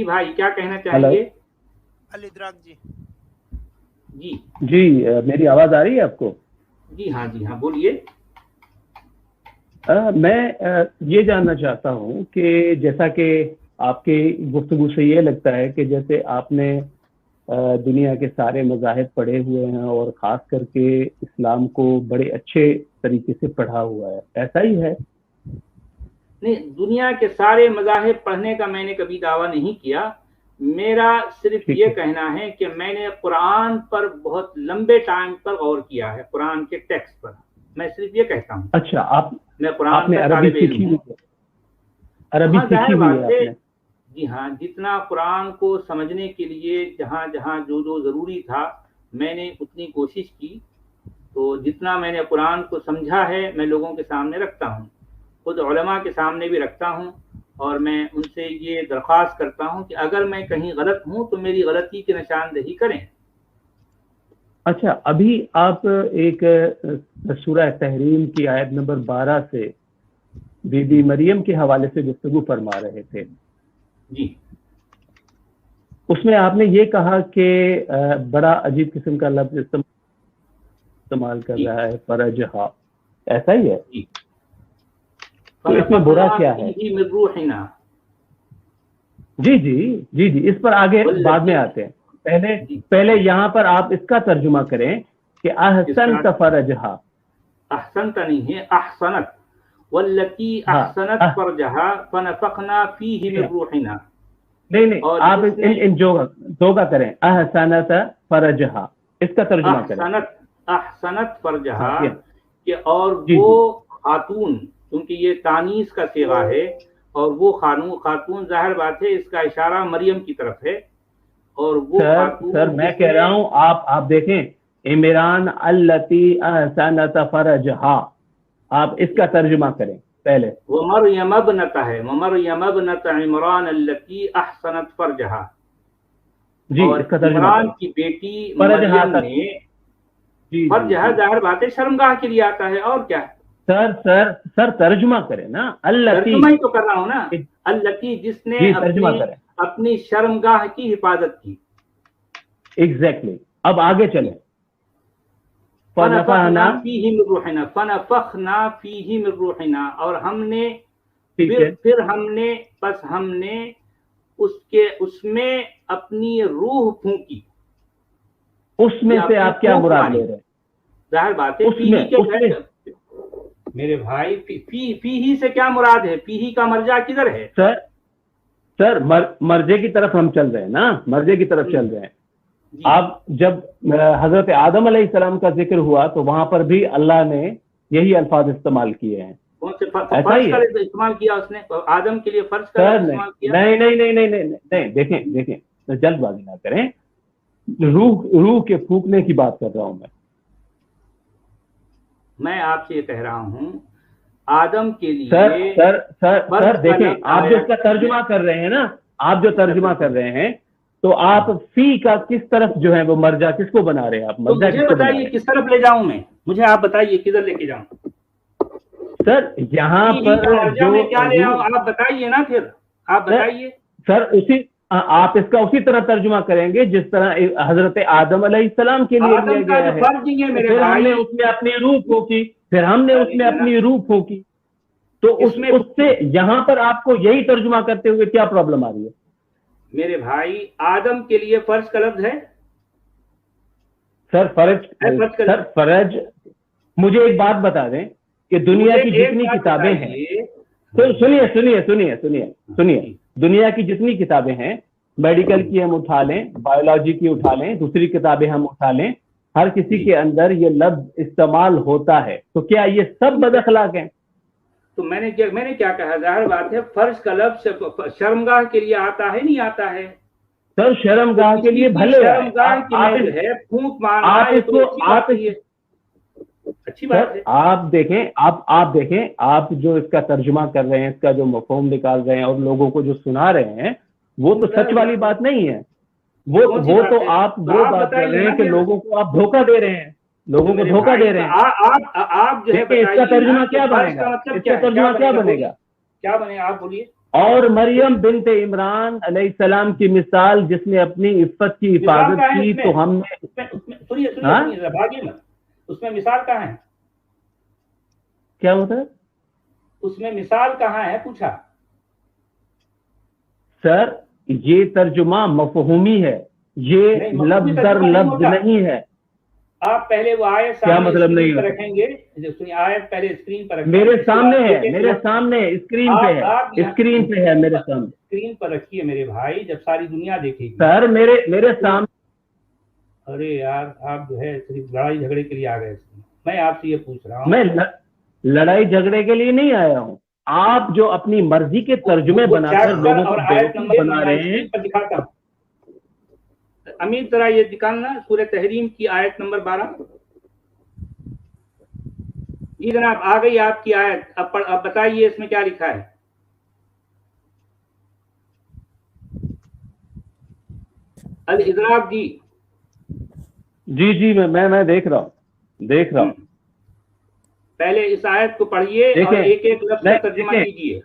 بھائی کیا کہنا چاہیں گے؟ علی دراگ جی جی میری آواز آ رہی ہے آپ کو؟ جی ہاں بولیے. میں یہ جاننا چاہتا ہوں کہ جیسا کہ آپ کی گفتگو سے یہ لگتا ہے کہ جیسے آپ نے دنیا کے سارے مذاہب پڑھے ہوئے ہیں اور خاص کر کے اسلام کو بڑے اچھے طریقے سے پڑھا ہوا ہے، ایسا ہی ہے؟ نہیں، دنیا کے سارے مذاہب پڑھنے کا میں نے کبھی دعویٰ نہیں کیا. میرا صرف یہ کہنا ہے کہ میں نے قرآن پر بہت لمبے ٹائم پر غور کیا ہے، قرآن کے ٹیکسٹ پر. میں صرف یہ کہتا ہوں. اچھا، میں قرآن نے کا عربی طالب علم سیکھی ہوں. عربی سیکھی ہوئی ہے آپ نے؟ جی ہاں، جتنا قرآن کو سمجھنے کے لیے جہاں جہاں جو ضروری تھا میں نے اتنی کوشش کی. تو جتنا میں نے قرآن کو سمجھا ہے میں لوگوں کے سامنے رکھتا ہوں، خود علماء کے سامنے بھی رکھتا ہوں، اور میں ان سے یہ درخواست کرتا ہوں کہ اگر میں کہیں غلط ہوں تو میری غلطی کی نشاندہی کریں. اچھا، ابھی آپ ایک سورہ تحریم کی آیت نمبر 12 سے بی بی مریم کے حوالے سے گفتگو فرما رہے تھے. جی، اس میں آپ نے یہ کہا کہ بڑا عجیب قسم کا لفظ استعمال کر رہا ہے، فرجہا، ایسا ہی ہے؟ جی، تو اس میں برا کیا ہے؟ جی جی جی جی، اس پر آگے بعد میں آتے ہیں. پہلے یہاں پر آپ اس کا ترجمہ کریں کہ احسنت فرجہا. احسنت نہیں ہے، احسنت. واللتی احسنت فرجہا فنفخنا فیہ من روحنا. نہیں، آپ ان دو کا کریں، احسنت فرجہا، اس کا ترجمہ کریں. احسنت فرجہا کہ اور وہ خاتون، کیونکہ یہ تانیث کا صیغہ ہے، اور وہ خاتون ظاہر بات ہے اس کا اشارہ مریم کی طرف ہے. اور وہ سر میں کہہ رہا ہوں آپ دیکھیں، عمران التی احسنت فرجہا، آپ اس کا ترجمہ کریں پہلے. ومریم ابنت ہے، ومریم ابنت عمران التی احسنت فرجہا. جی، اور اس کا ترجمہ عمران کی بیٹی مریم نے فرجہا ظاہر بات ہے شرمگاہ کے لیے آتا ہے، اور کیا ہے؟ سر ترجمہ کریں نا. ترجمہ ہی تو کر رہا ہوں نا. التی جس نے اپنی شرمگاہ کی حفاظت کی. ایگزیکٹلی. اب آگے چلیں. فنفخنا فیہ من روحنا، فنفخنا فیہ من روحنا، اور ہم نے پھر ہم نے اس میں اپنی روح پھونکی. اس میں سے آپ کیا مراد لے رہے ہیں؟ ظاہر بات ہے میرے بھائی، فی ہی سے کیا مراد ہے؟ فی ہی کا مرجع کدھر ہے؟ سر مرجے کی طرف ہم چل رہے ہیں نا، مرجے کی طرف چل رہے ہیں. آپ جب حضرت آدم علیہ السلام کا ذکر ہوا تو وہاں پر بھی اللہ نے یہی الفاظ استعمال کیے ہیں. کون سے فرض کا استعمال کیا اس نے؟ آدم کے لیے فرض کا استعمال کیا؟ نہیں، دیکھیں جلد بازی نہ کریں. روح کے پھونکنے کی بات کر رہا ہوں میں آپ سے یہ کہہ رہا ہوں آدم کے لیے. سر دیکھیں، آپ جو اس کا ترجمہ کر رہے ہیں نا، آپ جو ترجمہ کر رہے ہیں تو آپ فی کا کس طرف جو ہے وہ مرجع کس کو بنا رہے ہیں؟ آپ مرجع مجھے بتائیے کس طرف لے جاؤں میں، مجھے آپ بتائیے کدھر لے کے جاؤں. سر یہاں پر جو کیا لے آؤں آپ بتائیے نا، پھر آپ بتائیے. سر آپ اس کا اسی طرح ترجمہ کریں گے جس طرح حضرت آدم علیہ السلام کے لیے لیا گیا ہے. پھر ہم نے اس میں اپنی روح پھونکی، تو اس سے یہاں پر آپ کو یہی ترجمہ کرتے ہوئے کیا پرابلم آ رہی ہے؟ میرے بھائی آدم کے لیے فرض کا لفظ ہے. سر فرج مجھے ایک بات بتا دیں کہ دنیا کی جتنی کتابیں ہیں، سنیے دنیا کی جتنی کتابیں ہیں، میڈیکل کی ہم اٹھا لیں، بایولوجی کی اٹھا لیں، دوسری کتابیں ہم اٹھا لیں، ہر کسی کے اندر یہ لفظ استعمال ہوتا ہے. تو کیا یہ سب بد اخلاق ہیں؟ تو میں نے کیا کہا؟ ظاہر بات ہے فرض کا لفظ شرمگاہ کے لیے آتا ہے، نہیں آتا ہے. سر شرمگاہ کے لیے بھلے ہے، پھونک مارنا ہے تو اچھی بات ہے. آپ دیکھیں آپ جو اس کا ترجمہ کر رہے ہیں، اس کا جو مفہوم نکال رہے ہیں اور لوگوں کو جو سنا رہے ہیں، وہ تو سچ والی بات نہیں ہے. وہ تو آپ وہ بات کر رہے ہیں کہ لوگوں کو آپ دھوکہ دے رہے ہیں، آپ جو ہے اس کا ترجمہ کیا بنے گا؟ کیا بنے گا آپ بولیے. اور مریم بنت عمران علیہ السلام کی مثال جس نے اپنی عفت کی حفاظت کی، تو ہم نے اس میں مثال کہاں ہے؟ کیا ہوتا ہے اس میں مثال کہاں ہے پوچھا سر؟ یہ ترجمہ مفہومی ہے، یہ لفظ در لفظ نہیں ہے۔ آپ پہلے وہ آیت کیا مطلب نہیں پر رکھیں گے، آیت پہلے اسکرین پر رکھیں، میرے سامنے ہے، میرے سامنے اسکرین پہ ہے، اسکرین پہ ہے میرے سامنے، اسکرین پر رکھیے میرے بھائی، جب ساری دنیا دیکھے گی۔ سر میرے سامنے۔ ارے یار آپ جو ہے صرف لڑائی جھگڑے کے لیے آ گئے، میں آپ سے یہ پوچھ رہا ہوں۔ میں لڑائی جھگڑے کے لیے نہیں آیا ہوں، آپ جو اپنی مرضی کے ترجمے بنا کر لوگوں کو بیوقوف بنا رہے ہیں۔ دکھاتا ہوں امیر، ذرا یہ نکالنا سورہ تحریم کی آیت نمبر 12۔ جی جناب آ گئی آپ کی آیت، اب بتائیے اس میں کیا لکھا ہے۔ الادراک جی میں دیکھ رہا ہوں۔ پہلے اس آیت کو پڑھیے اور ایک ایک لفظ کا ترجمہ کیجیے۔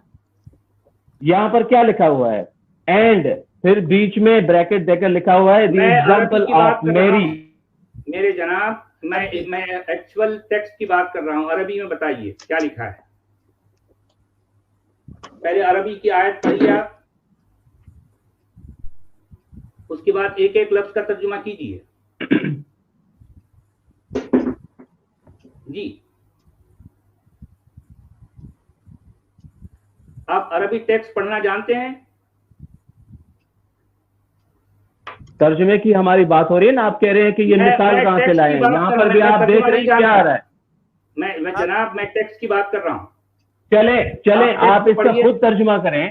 یہاں پر کیا لکھا ہوا ہے؟ اینڈ، پھر بیچ میں بریکٹ دے کر لکھا ہوا ہے دی ایگزامپل آف میری۔ میرے جناب میں ایکچوئل ٹیکسٹ کی بات کر رہا ہوں، عربی میں بتائیے کیا لکھا ہے۔ پہلے عربی کی آیت پڑھیے آپ، اس کے بعد ایک ایک لفظ کا ترجمہ کیجیے۔ جی آپ عربی ٹیکسٹ پڑھنا جانتے ہیں؟ ترجمے کی ہماری بات ہو رہی ہے نا، آپ کہہ رہے ہیں کہ یہ مثال کہاں سے لائے ہیں، یہاں پر بھی آپ دیکھ رہے ہیں کیا آ رہا ہے۔ میں جناب میں ٹیکسٹ کی بات کر رہا ہوں۔ چلے آپ اس کا خود ترجمہ کریں۔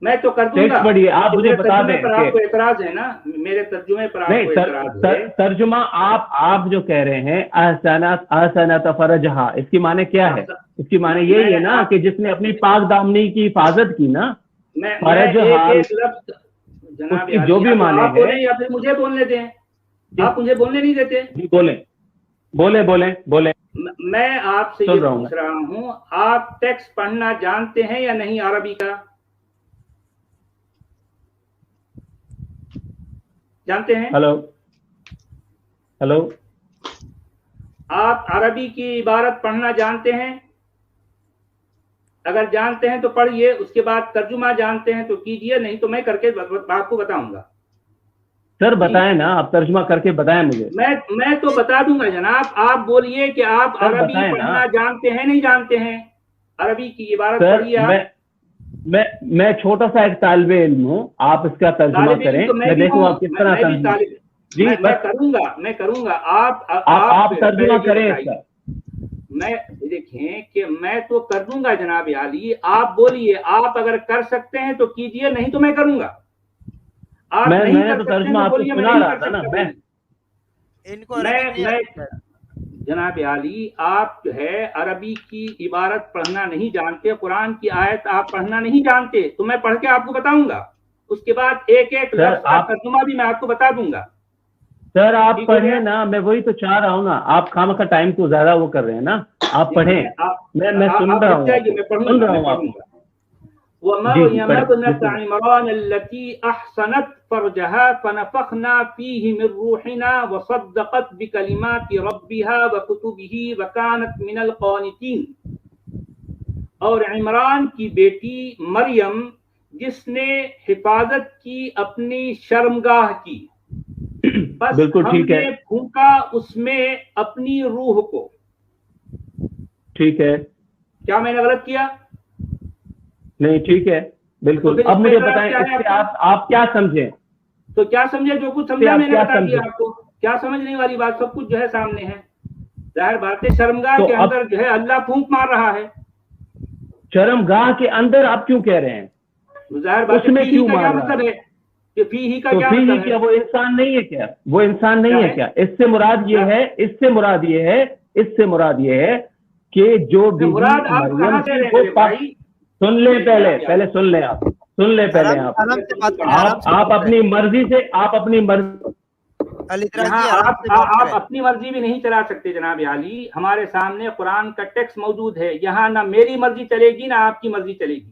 میں تو کر دوں گا، پڑھیے، آپ مجھے بتا دیں۔ آپ کو اعتراض ہے نا میرے ترجمے پر؟ آپ کو اعتراض ہے؟ ترجمہ آپ جو کہہ رہے ہیں احسنت فرجہا، اس کی معنی کیا ہے؟ اس کی معنی یہی ہے نا کہ جس نے اپنی پاک دامنی کی حفاظت کی نا، فرجہا جناب جو بھی معنی ہے۔ یا پھر مجھے بولنے دیں، آپ مجھے بولنے نہیں دیتے۔ بولیں۔ میں آپ سے یہ پوچھ رہا ہوں، آپ ٹیکسٹ پڑھنا جانتے ہیں یا نہیں عربی کا؟ جانتے ہیں؟ ہلو آپ عربی کی عبارت پڑھنا جانتے ہیں؟ اگر جانتے ہیں تو پڑھیے، اس کے بعد ترجمہ جانتے ہیں تو کیجئے، نہیں تو میں کر کے آپ کو بتاؤں گا۔ سر بتائیں نا، آپ ترجمہ کر کے بتائیں مجھے۔ میں تو بتا دوں گا جناب، آپ بولیے کہ آپ عربی پڑھنا جانتے ہیں نہیں جانتے ہیں؟ عربی کی عبارت پڑھیے آپ۔ میں چھوٹا سا ایک طالب علم ہوں، آپ اس کا ترجمہ کریں، میں دیکھوں آپ کس طرح ترجمہ۔ جی میں کروں گا، آپ ترجمہ کریں اس کا۔ میں دیکھیں کہ میں تو کر دوں گا جناب عالی، آپ بولیے، آپ اگر کر سکتے ہیں تو کیجئے، نہیں تو میں کروں گا۔ میں تو ترجمہ آپ کو سنا رہا تھا نا۔ جناب عالی آپ جو ہے عربی کی عبارت پڑھنا نہیں جانتے، قرآن کی آیت آپ پڑھنا نہیں جانتے، تو میں پڑھ کے آپ کو بتاؤں گا، اس کے بعد ایک ایک لفظ کا ترجمہ بھی میں آپ کو بتا دوں گا۔ سر آپ پڑھیں نا، میں وہی تو چاہ رہا ہوں نا، آپ خامخواہ کا ٹائم کو زیادہ وہ کر رہے ہیں نا، آپ پڑھیں، میں سن رہا ہوں آپ۔ وَمَرْيَمَ ابْنَتَ عِمْرَانَ الَّتِي أَحْصَنَتْ فَرْجَهَا فَنَفَخْنَا فِيهِ مِنْ رُوحِنَا وَصَدَّقَتْ بِكَلِمَاتِ رَبِّهَا وَكُتُبِهِ وَكَانَتْ مِنَ الْقَانِتِينَ۔ اور عمران کی بیٹی مریم جس نے حفاظت کی اپنی شرمگاہ کی، بس ہم نے پھونکا اس میں اپنی روح کو۔ ٹھیک ہے، کیا میں نے غلط کیا؟ نہیں ٹھیک ہے بالکل۔ اب مجھے بتائیں اس سے آپ کیا سمجھیں؟ تو کیا سمجھے؟ جو کچھ سمجھا میں نے بتا دیا آپ کو، کیا سمجھنے والی بات، سب کچھ جو ہے سامنے ہے۔ ظاہر بات ہے شرمگاہ کے اندر جو ہے اللہ پھونک مار رہا ہے۔ شرمگاہ کے اندر آپ کیوں کہہ رہے ہیں؟ ظاہر بات ہے کیوں مار رہا ہے؟ فیہی کا کیا مطلب ہے؟ وہ انسان نہیں ہے کیا؟ وہ انسان نہیں ہے کیا؟ اس سے مراد یہ ہے، اس سے مراد یہ ہے کہ جو مراد آپ کہاں سے رہے ہیں بھائی؟ سن لیں پہلے سن لیں آپ اپنی مرضی سے آپ اپنی مرضی بھی نہیں چلا سکتے جناب عالی۔ ہمارے سامنے قرآن کا ٹیکسٹ موجود ہے، یہاں نہ میری مرضی چلے گی نہ آپ کی مرضی چلے گی۔